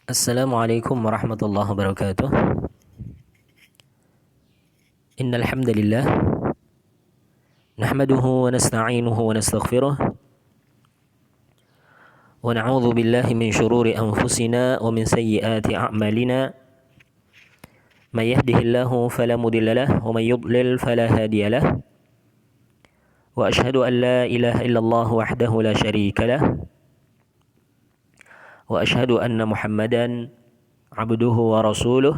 Assalamualaikum warahmatullahi wabarakatuh. Innal hamdalillah nahmaduhu wa nasta'inuhu wa nastaghfiruh wa na'udzu billahi min shururi anfusina wa min sayyiati a'malina. May yahdihillahu fala mudilla lahu wa may yudlil fala hadiya lahu. Wa asyhadu an la ilaha illallah wahdahu la syarika lahu wa asyhadu anna Muhammadan abduhu wa rasuluh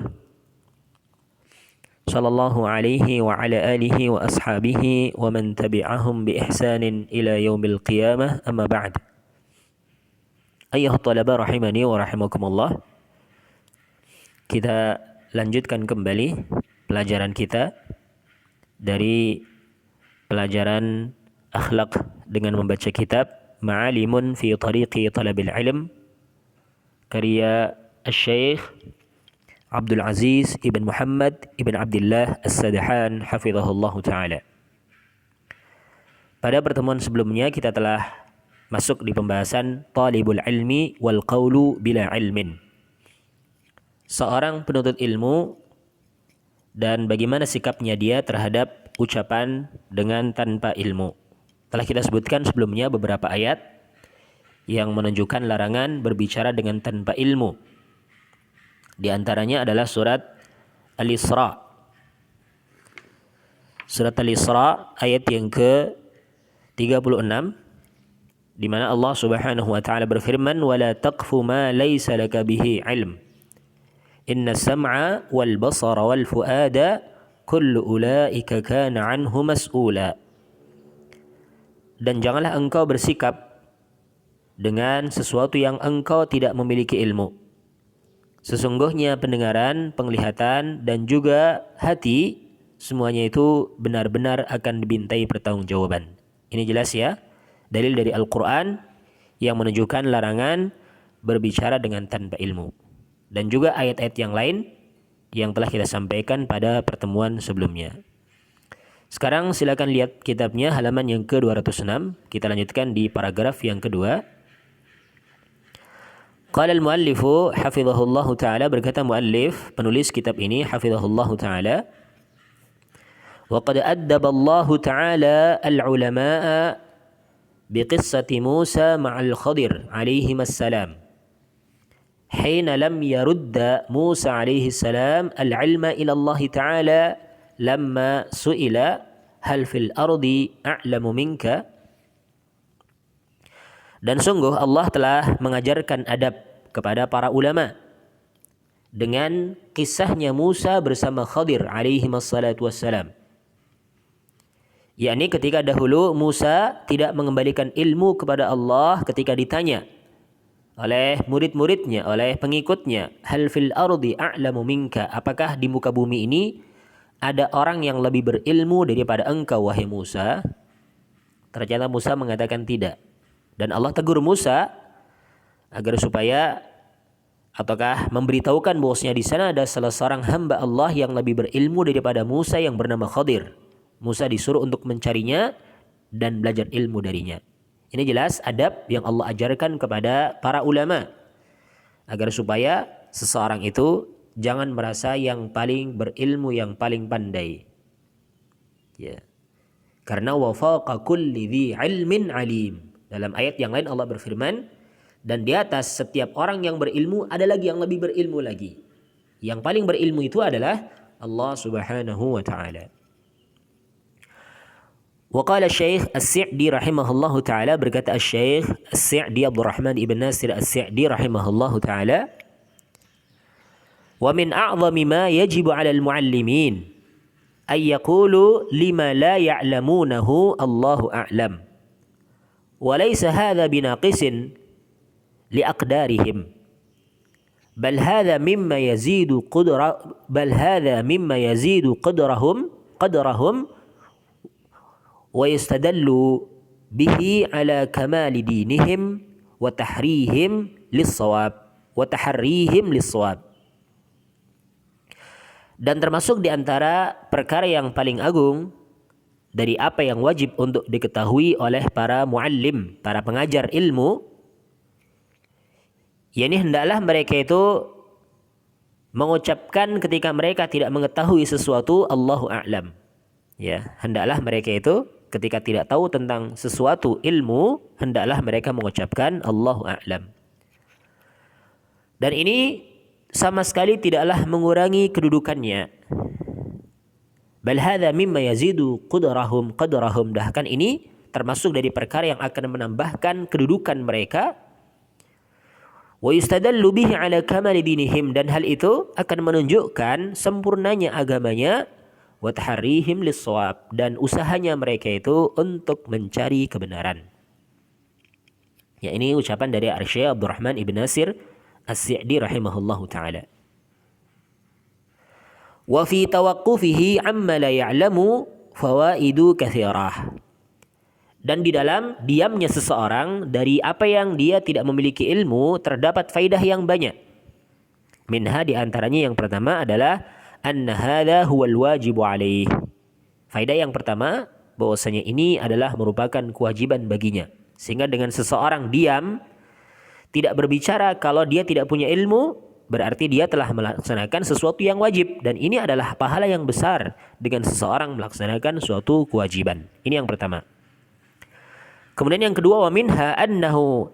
sallallahu alaihi wa ala alihi wa ashabihi wa man tabi'ahum bi ihsanin ila yaumil qiyamah, amma ba'd. Ayyuhat talaba rahimani wa rahimakumullah. Kita lanjutkan kembali pelajaran kita dari pelajaran akhlak dengan membaca kitab Ma'alimun fi Tariqi Talabil Ilm karya Syekh Abdul Aziz ibn Muhammad ibn Abdullah As-Sadahan hafizahullahu ta'ala. Pada pertemuan sebelumnya kita telah masuk di pembahasan talibul ilmi wal qawlu bila ilmin. Seorang penuntut ilmu dan bagaimana sikapnya dia terhadap ucapan dengan tanpa ilmu. Telah kita sebutkan sebelumnya beberapa ayat yang menunjukkan larangan berbicara dengan tanpa ilmu. Di antaranya adalah surat Al-Isra. Surat Al-Isra ayat yang ke-36 di mana Allah Subhanahu wa taala berfirman, "Wala taqfu ma laysa laka bihi ilm. Inna sam'a wal basara wal fuada kullu ulaika kana anhu mas'ula." Dan janganlah engkau bersikap dengan sesuatu yang engkau tidak memiliki ilmu. Sesungguhnya pendengaran, penglihatan, dan juga hati, semuanya itu benar-benar akan dibintai pertanggungjawaban. Ini jelas ya, dalil dari Al-Quran yang menunjukkan larangan berbicara dengan tanpa ilmu. Dan juga ayat-ayat yang lain yang telah kita sampaikan pada pertemuan sebelumnya. Sekarang silakan lihat kitabnya halaman yang ke-206. Kita lanjutkan di paragraf yang kedua. Qala al-muallifu hafizahullahu ta'ala, berkata muallif penulis kitab ini hafizahullahu ta'ala, wa qad addaba Allah ta'ala al-ulama'a biqissati Musa ma'al Khadir alaihim assalam hina lam yarudda Musa alaihi salam al-ilma ila Allah ta'ala lamma su'ila hal fil ardi a'lamu minka. Dan sungguh Allah telah mengajarkan adab kepada para ulama dengan kisahnya Musa bersama Khadir alaihi wassalatu wassalam. Yakni ketika dahulu Musa tidak mengembalikan ilmu kepada Allah ketika ditanya oleh murid-muridnya, oleh pengikutnya, hal fil ardi a'lamu minka, apakah di muka bumi ini ada orang yang lebih berilmu daripada engkau wahai Musa? Ternyata Musa mengatakan tidak. Dan Allah tegur Musa agar supaya ataukah memberitahukan bahwasanya di sana ada salah seorang hamba Allah yang lebih berilmu daripada Musa yang bernama Khadir. Musa disuruh untuk mencarinya dan belajar ilmu darinya. Ini jelas adab yang Allah ajarkan kepada para ulama agar supaya seseorang itu jangan merasa yang paling berilmu, yang paling pandai. Ya. Karena wa faqa kulli dhi ilmin alim. Dalam ayat yang lain Allah berfirman, dan di atas setiap orang yang berilmu ada lagi yang lebih berilmu lagi. Yang paling berilmu itu adalah Allah Subhanahu wa taala. Wa qala Syekh As-Sa'di rahimahullahu taala, berkata Syekh As-Sa'di Abdul Rahman ibn Nasir As-Sa'di rahimahullahu taala, wa min a'zami ma yajibu 'ala al-muallimin ay yaqulu lima la ya'lamunahu Allahu a'lam. وليس هذا بناقص لأقدارهم بل هذا مما يزيد قدرهم ويستدل به على كمال دينهم وتحريهم للصواب. Dan termasuk di antara perkara yang paling agung dari apa yang wajib untuk diketahui oleh para muallim, para pengajar ilmu, yakni hendaklah mereka itu mengucapkan ketika mereka tidak mengetahui sesuatu Allahu a'lam. Ya, hendaklah mereka itu ketika tidak tahu tentang sesuatu ilmu, hendaklah mereka mengucapkan Allahu a'lam. Dan ini sama sekali tidaklah mengurangi kedudukannya. Bal hadza mimma yazidu qadrahum. Bahkan ini termasuk dari perkara yang akan menambahkan kedudukan mereka. Wa yustadallu bihi ala kamali dinihim, dan hal itu akan menunjukkan sempurnanya agamanya, wa taharrihim lis-shawab, dan usahanya mereka itu untuk mencari kebenaran. Ya, ini ucapan dari Syekh Abdurrahman Ibn Nasir As-Sa'di rahimahullahu taala. Wa fi tawaqqufihi amma la ya'lamu fawaidu katsirah. Dan di dalam diamnya seseorang dari apa yang dia tidak memiliki ilmu terdapat faidah yang banyak. Minha, di antaranya yang pertama adalah anna hadza huwal wajibu alaih. Faidah yang pertama bahwasanya ini adalah merupakan kewajiban baginya. Sehingga dengan seseorang diam tidak berbicara kalau dia tidak punya ilmu, berarti dia telah melaksanakan sesuatu yang wajib, dan ini adalah pahala yang besar dengan seseorang melaksanakan suatu kewajiban. Ini yang pertama. Kemudian yang kedua, wa minha annahu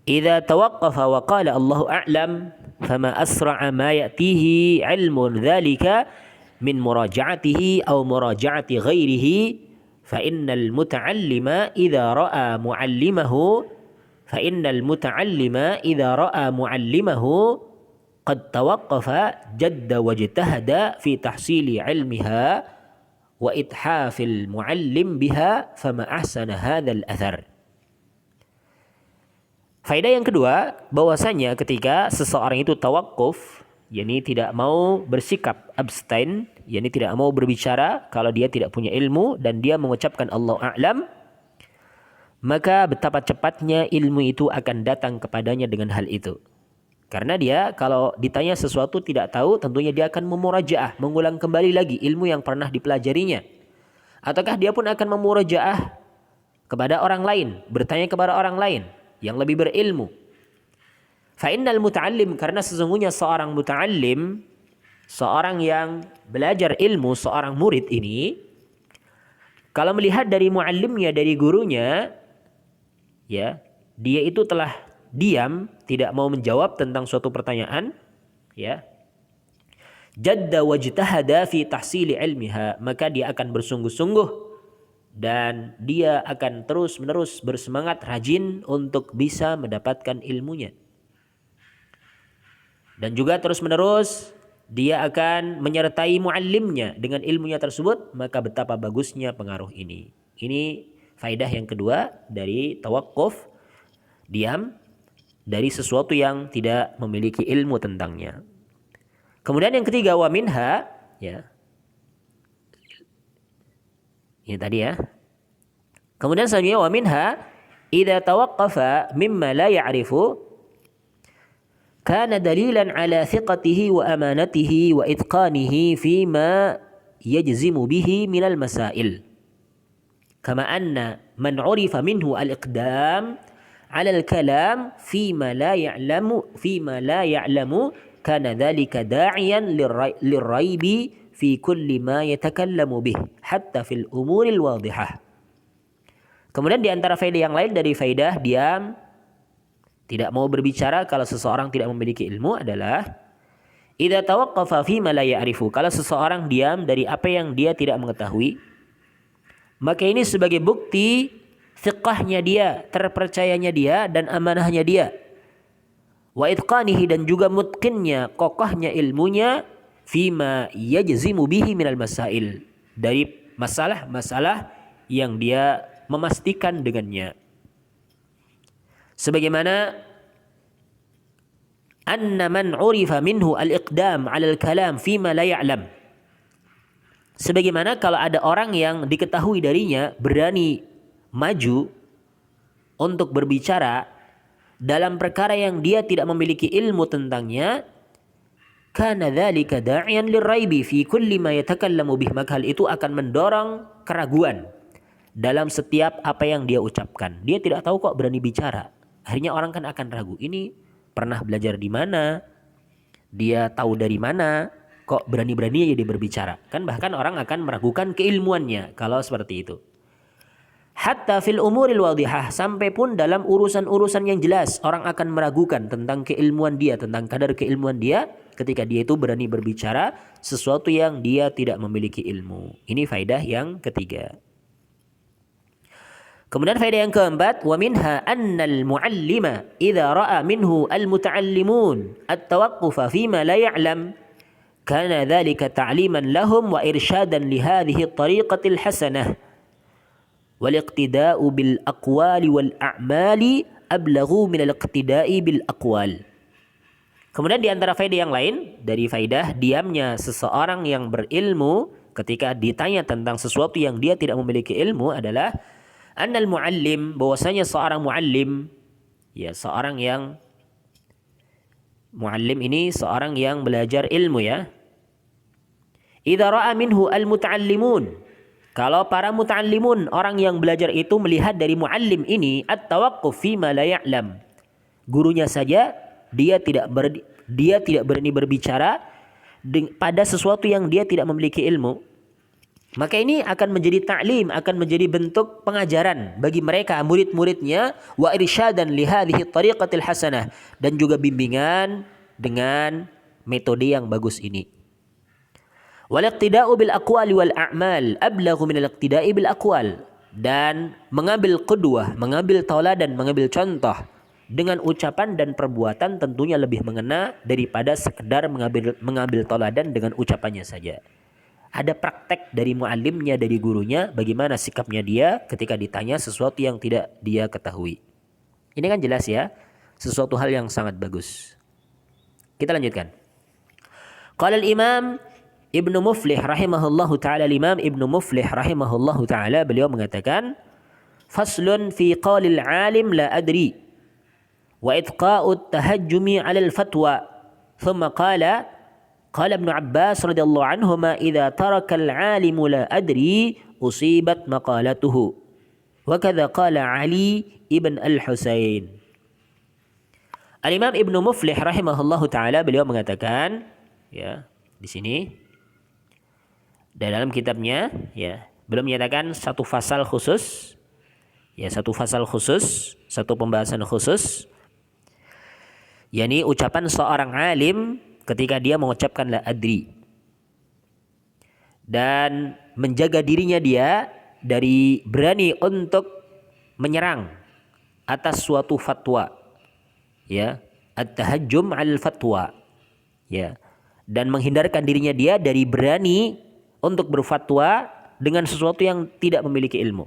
idza tawaqqafa wa qala Allahu a'lam fama asra'a ma ya'tihi 'ilmun dzalika min muraja'atihi aw muraja'ati ghairihi fa innal muta'allima idza ra'a mu'allimahu qad tawaqqafa jadda wajtahada fi tahsili 'ilmiha wa ithafil muallim biha fama ahsana hadzal athar. Faedah yang kedua, bahwasanya ketika seseorang itu tawakuf, yakni tidak mau bersikap abstain, yakni tidak mau berbicara kalau dia tidak punya ilmu dan dia mengucapkan Allahu a'lam, maka betapa cepatnya ilmu itu akan datang kepadanya dengan hal itu. Karena dia kalau ditanya sesuatu tidak tahu, tentunya dia akan memurajaah, mengulang kembali lagi ilmu yang pernah dipelajarinya. Ataukah dia pun akan memurajaah kepada orang lain, bertanya kepada orang lain yang lebih berilmu. Fa innal muta'allim, karena sesungguhnya seorang muta'allim, seorang yang belajar ilmu, seorang murid ini, kalau melihat dari muallimnya, dari gurunya, ya, dia itu telah diam, tidak mau menjawab tentang suatu pertanyaan, ya, jadda wajtahada fi tahsili ilmiha, maka dia akan bersungguh-sungguh dan dia akan terus-menerus bersemangat rajin untuk bisa mendapatkan ilmunya. Dan juga terus-menerus dia akan menyertai muallimnya dengan ilmunya tersebut, maka betapa bagusnya pengaruh ini. Ini faedah yang kedua dari tawakuf, diam dari sesuatu yang tidak memiliki ilmu tentangnya. Kemudian yang ketiga, wa minha, ya. Ini tadi ya. Kemudian selanjutnya, wa minha idza tawaqqafa mimma la ya'rifu kana dalilan ala thiqatihi wa amanatihi wa itqanihi fima yajzimu bihi minal masail. Kama anna man 'urifa minhu al-iqdam 'ala al-kalam fima la ya'lamu kana dhalika da'iyan lirraibi fi kulli ma yatakallamu bih hatta fil umuril wadihah. Kemudian di antara faedah yang lain dari faedah diam, tidak mau berbicara kalau seseorang tidak memiliki ilmu adalah idza tawaqqafa fi ma la ya'rifu, kalau seseorang diam dari apa yang dia tidak mengetahui, maka ini sebagai bukti thiqahnya dia, terpercayanya dia dan amanahnya dia. Wa itqanihi, dan juga mutqinnya, kokohnya ilmunya, fima yajzimu bihi minal masail, dari masalah-masalah yang dia memastikan dengannya. Sebagaimana anna man 'urifa minhu al-iqdam 'ala al-kalam fima la ya'lam. Sebagaimana kalau ada orang yang diketahui darinya berani maju untuk berbicara dalam perkara yang dia tidak memiliki ilmu tentangnya, kana dzalika da'iyan lirraibi fi kulli ma yatakallamu bih, maka hal itu akan mendorong keraguan dalam setiap apa yang dia ucapkan. Dia tidak tahu kok berani bicara. Akhirnya orang kan akan ragu, ini pernah belajar di mana, dia tahu dari mana, kok berani-beraninya dia berbicara. Kan bahkan orang akan meragukan keilmuannya kalau seperti itu. Hatta fil umuril wadihah, sampai pun dalam urusan-urusan yang jelas orang akan meragukan tentang keilmuan dia, tentang kadar keilmuan dia ketika dia itu berani berbicara sesuatu yang dia tidak memiliki ilmu. Ini faedah yang ketiga. Kemudian faedah yang keempat, wa minha annal muallima idza ra'a minhu al-muta'allimun at-tawaqqufa fima la ya'lam kana dhalika ta'liman lahum wa irshadan li hadhihi at-tariqati al-hasanah wal iqtida'u bil aqwali wal a'mali ablaghu min al-iqtida'i bil aqwal. Kemudian di antara faedah yang lain dari faedah diamnya seseorang yang berilmu ketika ditanya tentang sesuatu yang dia tidak memiliki ilmu adalah annal muallim, bahwasanya seorang muallim, ya seorang yang muallim ini seorang yang belajar ilmu ya. Idza ra'a minhu al-muta'allimun, kalau para muta'allimun, orang yang belajar itu melihat dari muallim ini at-tawaqquf fima la ya'lam, gurunya saja dia tidak berani berbicara pada sesuatu yang dia tidak memiliki ilmu, maka ini akan menjadi ta'lim, akan menjadi bentuk pengajaran bagi mereka murid-muridnya, wa irsyadan li hadhihi tariqatil hasanah, dan juga bimbingan dengan metode yang bagus ini. Wal iqtida'u bil aqwali wal a'mal ablaghu min al iqtida'i bil aqwal, dan mengambil qudwah, mengambil tauladan, mengambil contoh dengan ucapan dan perbuatan tentunya lebih mengena daripada sekedar mengambil tauladan dengan ucapannya saja. Ada praktek dari muallimnya, dari gurunya, bagaimana sikapnya dia ketika ditanya sesuatu yang tidak dia ketahui. Ini kan jelas ya, sesuatu hal yang sangat bagus. Kita lanjutkan. Qala al-Imam Ibnu Muflih rahimahullahu ta'ala, Imam Ibnu Muflih rahimahullahu ta'ala, beliau mengatakan, faslun fi qawlil alim la adri wa itqa'u tahajjumi 'ala al-fatwa. Thumma qala ابن عباس رضي الله عنهما إذا ترك العالم لا أدري أصيبت مقالته وكذا قال علي ابن الحسين. Al-Imam Ibnu Muflih rahimahullahu taala, beliau mengatakan ya di sini dalam kitabnya ya, beliau menyatakan satu fasal khusus, satu pembahasan khusus, yakni ucapan seorang alim ketika dia mengucapkan la adri, dan menjaga dirinya dia dari berani untuk menyerang atas suatu fatwa, ya, at-tahajjum al fatwa, ya, dan menghindarkan dirinya dia dari berani untuk berfatwa dengan sesuatu yang tidak memiliki ilmu.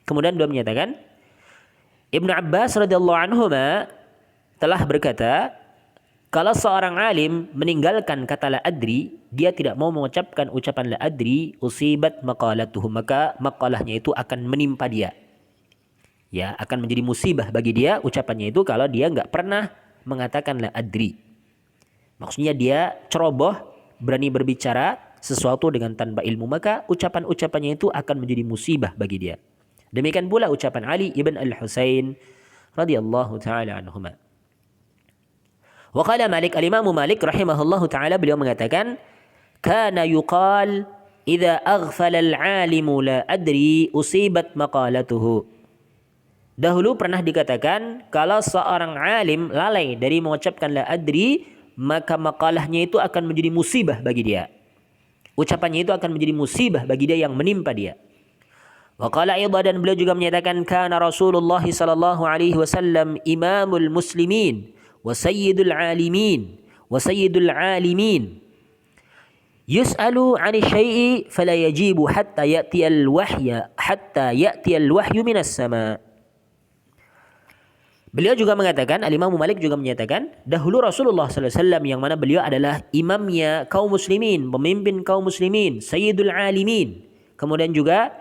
Kemudian dia menyatakan, Ibnu Abbas radhiyallahu anhuma telah berkata, kalau seorang alim meninggalkan kata la adri, dia tidak mau mengucapkan ucapan la adri, usibat maqalatuhu, maka maqalahnya itu akan menimpa dia. Ya, akan menjadi musibah bagi dia ucapannya itu kalau dia enggak pernah mengatakan la adri. Maksudnya dia ceroboh, berani berbicara sesuatu dengan tanpa ilmu, maka ucapan-ucapannya itu akan menjadi musibah bagi dia. Demikian pula ucapan Ali ibn al-Husain radhiyallahu taala anhuma. Wa qala Malik, al-Imam Malik rahimahullahu taala, beliau mengatakan, kana yuqal idza aghfala al-alimu la adri usibat maqalatuhu. Dahulu pernah dikatakan kalau seorang alim lalai dari mengucapkan la adri, maka maqalahnya itu akan menjadi musibah bagi dia. Ucapannya itu akan menjadi musibah bagi dia yang menimpa dia. Wa qala aidha, dan beliau juga menyatakan, kana Rasulullah sallallahu alaihi wasallam imamul muslimin wa sayyidul alimin yus'alu 'ani syai'i fala yajibu hatta ya'ti al-wahyu minas sama. Beliau juga mengatakan, Al-Imam Malik juga menyatakan, dahulu Rasulullah sallallahu alaihi wasallam yang mana beliau adalah imamnya kaum muslimin, pemimpin kaum muslimin, sayyidul alimin, kemudian juga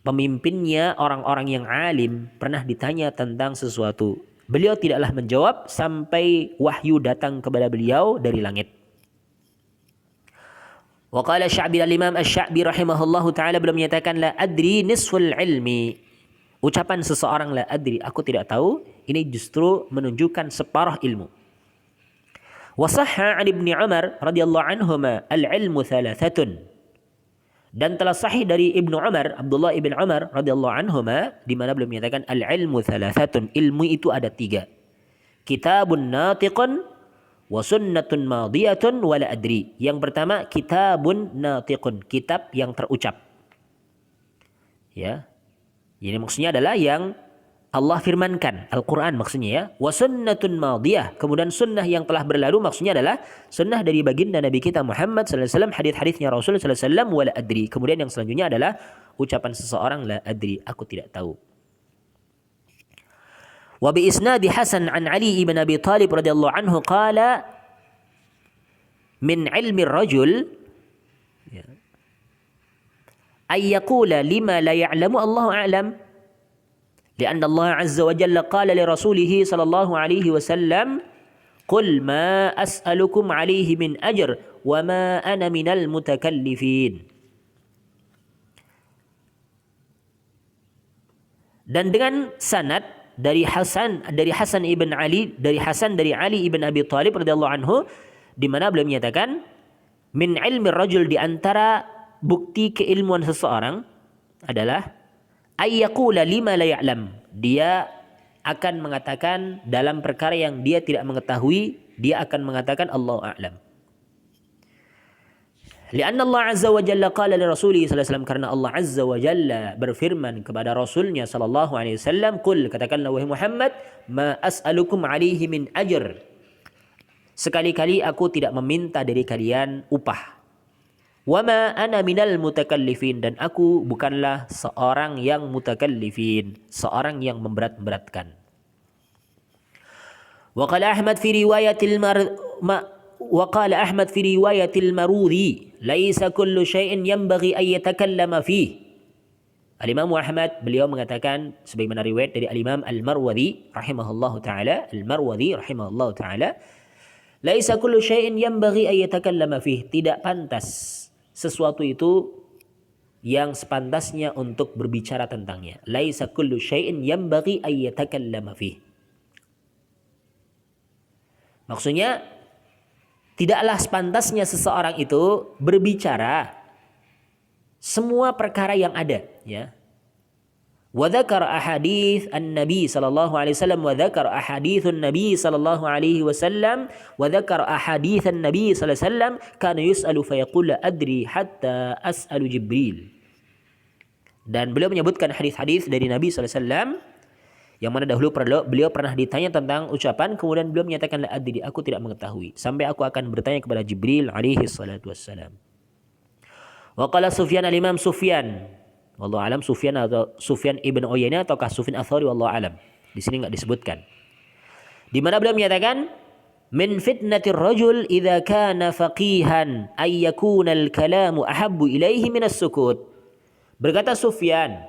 pemimpinnya orang-orang yang alim, pernah ditanya tentang sesuatu, beliau tidaklah menjawab sampai wahyu datang kepada beliau dari langit. Wa qala Sya'bi, al-Imam Asy-Sya'bi rahimahullahu taala, beliau menyatakan la adri nisful ilmi Ucapan seseorang la adri, aku tidak tahu, ini justru menunjukkan separuh ilmu. Wa sahha 'an Ibnu Umar radhiyallahu anhuma al-'ilmu thalathatun. Dan telah sahih dari Ibnu Umar, Abdullah ibn Umar radhiyallahu anhuma, di mana beliau menyatakan al-'ilmu thalathatun, ilmu itu ada 3. Kitabun natiqun wa sunnatun madiyatun wa la adri. Yang pertama kitabun natiqun, kitab yang terucap. Ya. Ini maksudnya adalah yang Allah firmankan, Al-Quran maksudnya ya. Wa sunnatun madiyah, kemudian sunnah yang telah berlalu maksudnya adalah sunnah dari baginda Nabi kita Muhammad sallallahu alaihi wasallam, hadis-hadisnya Rasul sallallahu alaihi wasallam, wala adri. Kemudian yang selanjutnya adalah ucapan seseorang la adri, aku tidak tahu. Wa bi isnadi Hasan an Ali ibn Abi Thalib radhiyallahu anhu qala min ilmi rajul ay yaqula lima la ya'lamu Allahu a'lam. لأن الله عز وجل قال لرسوله صلى الله عليه وسلم قل ما أسألكم عليه من أجر وما أنا من المتكلفين. Dan dengan sanad dari Hasan ibn Ali, dari Ali ibn Abi Thalib radhiyallahu anhu, di mana beliau menyatakan min ilmi rajul, di antara bukti keilmuan seseorang adalah ayyaqula lima la ya'lam, dia akan mengatakan dalam perkara yang dia tidak mengetahui, dia akan mengatakan Allahu a'lam. Lianna Allah azza wa jalla qala li rasulih sallallahu alaihi wasallam, karena Allah azza wa jalla berfirman kepada rasulnya sallallahu alaihi wasallam, qul, katakanlah wahai Muhammad, ma as'alukum alaihi min ajr, sekali-kali aku tidak meminta dari kalian upah. Wama ana minal mutakallifin, dan aku bukanlah seorang yang mutakallifin, seorang yang memberat-beratkan. Wa qala Ahmad fi riwayatil marudhi laisa kullu syai'in yanbaghi an yatakallama fihi. Al-Imam Ahmad beliau mengatakan sebagaimana riwayat dari Al-Imam Al-Marwazi rahimahullahu taala, laisa kullu syai'in yanbaghi an yatakallama fihi, tidak pantas sesuatu itu yang sepantasnya untuk berbicara tentangnya. Laisa kullu syai'in yanbaghi an yatakallama fihi. Maksudnya tidaklah sepantasnya seseorang itu berbicara semua perkara yang ada, ya. Wa dzakara ahadits an-nabi sallallahu alaihi wasallam wa dzakara ahaditsun nabi sallallahu alaihi wasallam wa dzakara ahaditsan nabi sallallahu alaihi wasallam kana yus'alu fa yaqulu adri hatta as'alu Jibril. Dan beliau menyebutkan hadis-hadis dari Nabi sallallahu alaihi wasallam yang mana dahulu beliau pernah ditanya tentang ucapan, kemudian beliau menyatakan la adri, aku tidak mengetahui, sampai aku akan bertanya kepada Jibril alaihi salatu wassalam. Wa qala Sufyan, al-Imam Sufyan, wallahu alam, Sufyan atau Sufyan ibn Uyainah ataukah Sufyan Ats-Tsauri, wallahu alam. Di sini enggak disebutkan. Di mana beliau menyatakan min fitnatir rajul idza kana faqihan ay yakuna al-kalamu ahabbu ilaihi min as-sukut. Berkata Sufyan,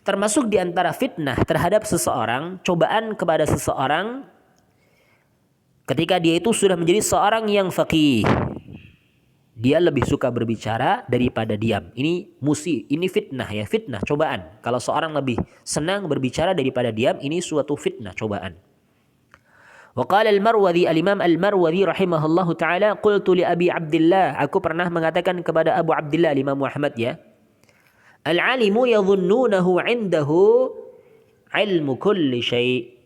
termasuk di antara fitnah terhadap seseorang, cobaan kepada seseorang ketika dia itu sudah menjadi seorang yang faqih, dia lebih suka berbicara daripada diam. Ini fitnah ya, fitnah, cobaan. Kalau seorang lebih senang berbicara daripada diam, ini suatu fitnah, cobaan. Wa qala al-Marwazi, al-Imam al-Marwazi rahimahullahu taala, qultu li Abi Abdullah, aku pernah mengatakan kepada Abu Abdullah, Imam Muhammad ya, al-alimu yadhunnunahu 'indahu 'ilmu kulli syai'.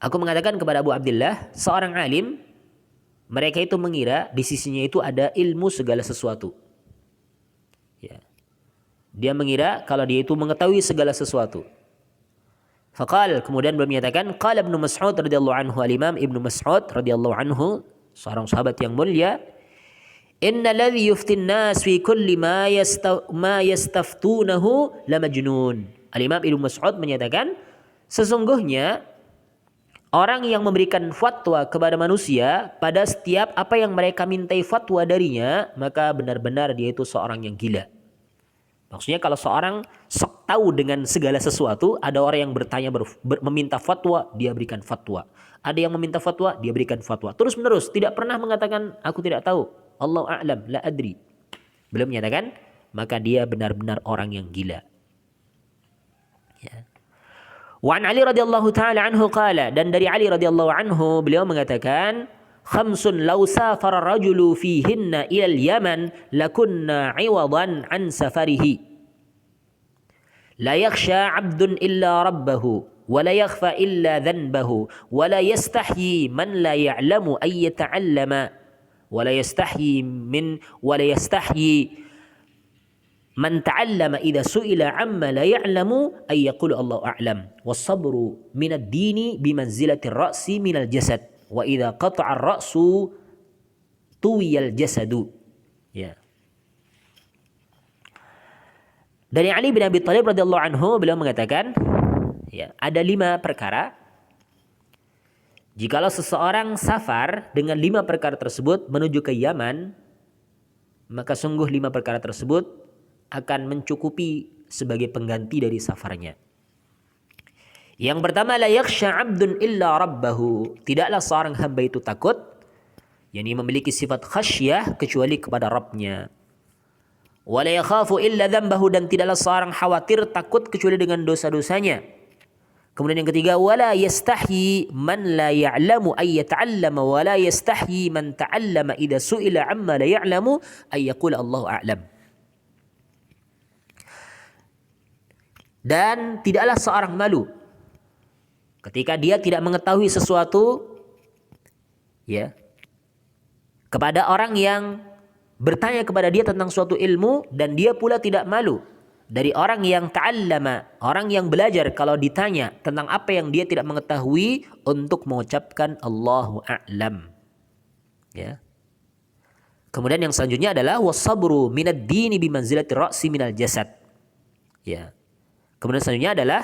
Aku mengatakan kepada Abu Abdullah, seorang alim, mereka itu mengira di sisinya itu ada ilmu segala sesuatu. Ya. Dia mengira kalau dia itu mengetahui segala sesuatu. Faqal, kemudian beliau menyatakan, qala Ibnu Mas'ud radhiyallahu anhu, al-Imam Ibnu Mas'ud radhiyallahu anhu, seorang sahabat yang mulia, innal ladzi yuftin nas fi kulli ma yastaftunahu la majnun. Al-Imam Ibnu Mas'ud menyatakan, sesungguhnya orang yang memberikan fatwa kepada manusia pada setiap apa yang mereka mintai fatwa darinya, maka benar-benar dia itu seorang yang gila. Maksudnya kalau seorang sok tahu dengan segala sesuatu, ada orang yang bertanya meminta fatwa, dia berikan fatwa. Ada yang meminta fatwa, dia berikan fatwa. Terus menerus, tidak pernah mengatakan aku tidak tahu. Allahu a'lam, la adri. Beliau menyatakan maka dia benar-benar orang yang gila. Ya. Wa an Ali radhiyallahu taala anhu qala, dan dari Ali radhiyallahu anhu beliau mengatakan, khamsun law safara rajulu fihinna ila al-Yaman lakunna 'iwadan an safarihi. La yakhsha 'abdun illa rabbahu wa la yakhfa illa dhanbahu wa la yastahyi man la ya'lamu ay yata'allama wa la yastahyi man ta'allama idza su'ila amma la ya'lamu ay yaqulu Allahu a'lam. Was-sabru min ad-dini bimanzilati ar-ra'si min al-jasad wa idza qata'a ar-ra'su tuwiya al-jasadu. Ya. Dari Ali bin Abi Thalib radhiyallahu anhu beliau mengatakan, ya, ada 5 perkara. Jikalau seseorang safar dengan 5 perkara tersebut menuju ke Yaman, maka sungguh 5 perkara tersebut akan mencukupi sebagai pengganti dari safarnya. Yang pertama, la yakhsha 'abdun illa rabbahu. Tidaklah seorang hamba itu takut, yakni memiliki sifat khasyah kecuali kepada Rabb-Nya. Wa la yakhafu illa dhanbahu, dan tidaklah seorang khawatir takut kecuali dengan dosa-dosanya. Kemudian yang ketiga, wala yastahyi man la ya'lamu ay yata'allama wa la yastahyi man ta'allama idza su'ila amma la ya'lamu ay yaqula Allahu a'lam. Dan tidaklah seorang malu ketika dia tidak mengetahui sesuatu, ya, kepada orang yang bertanya kepada dia tentang suatu ilmu, dan dia pula tidak malu dari orang yang ta'allama, orang yang belajar kalau ditanya tentang apa yang dia tidak mengetahui untuk mengucapkan Allahu a'lam. Ya. Kemudian yang selanjutnya adalah was-sabru minad dini bimanzilati ra'si minal jasad. Ya. Kemudian selanjutnya adalah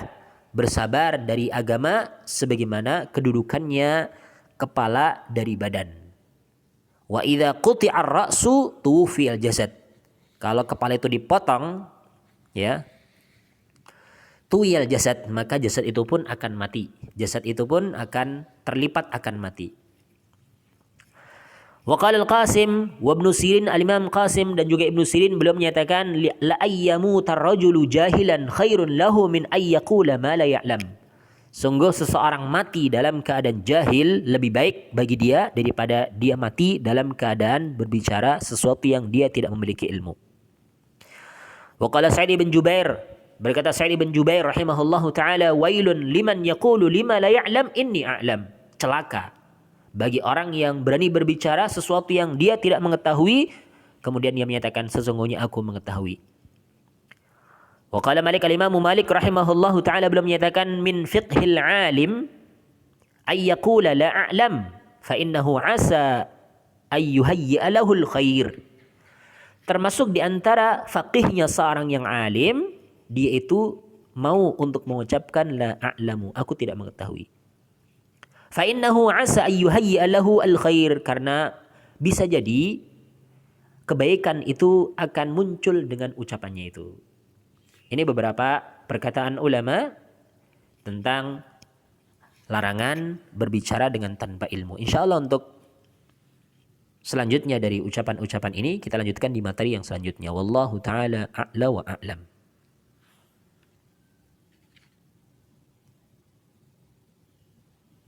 bersabar dari agama sebagaimana kedudukannya kepala dari badan. Wa idza quti'ar ra'su tuwfiyal jasad. Kalau kepala itu dipotong, ya, tuwiyal jasad, maka jasad itu pun akan mati. Jasad itu pun akan terlipat, akan mati. Wa qala al-Qasim wa Ibnu Sirin, al-Imam Qasim dan juga Ibnu Sirin beliau menyatakan, la ayyamutar rajulu jahilan khairun lahu min ay yaqula ma la ya'lam. Sungguh seseorang mati dalam keadaan jahil lebih baik bagi dia daripada dia mati dalam keadaan berbicara sesuatu yang dia tidak memiliki ilmu. Wa qala Sa'id bin Jubair, berkata Sa'id bin Jubair rahimahullahu taala, wailun liman yaqulu lima la ya'lam inni a'lam. Celaka bagi orang yang berani berbicara sesuatu yang dia tidak mengetahui, kemudian dia menyatakan sesungguhnya aku mengetahui. Wa qala Malik, al-Imam Malik rahimahullahu taala belum menyatakan min fiqhil alim ay yaqula la a'lam fa innahu asa ay yuhayyi'a lahul khair. Termasuk di antara faqihnya seorang yang alim, dia itu mau untuk mengucapkan la a'lamu, aku tidak mengetahui. Fa innahu asa ay yuhayyi'a lahu al-khair, karena bisa jadi kebaikan itu akan muncul dengan ucapannya itu. Ini beberapa perkataan ulama tentang larangan berbicara dengan tanpa ilmu. Insyaallah untuk selanjutnya dari ucapan-ucapan ini kita lanjutkan di materi yang selanjutnya. Wallahu taala a'la wa a'lam.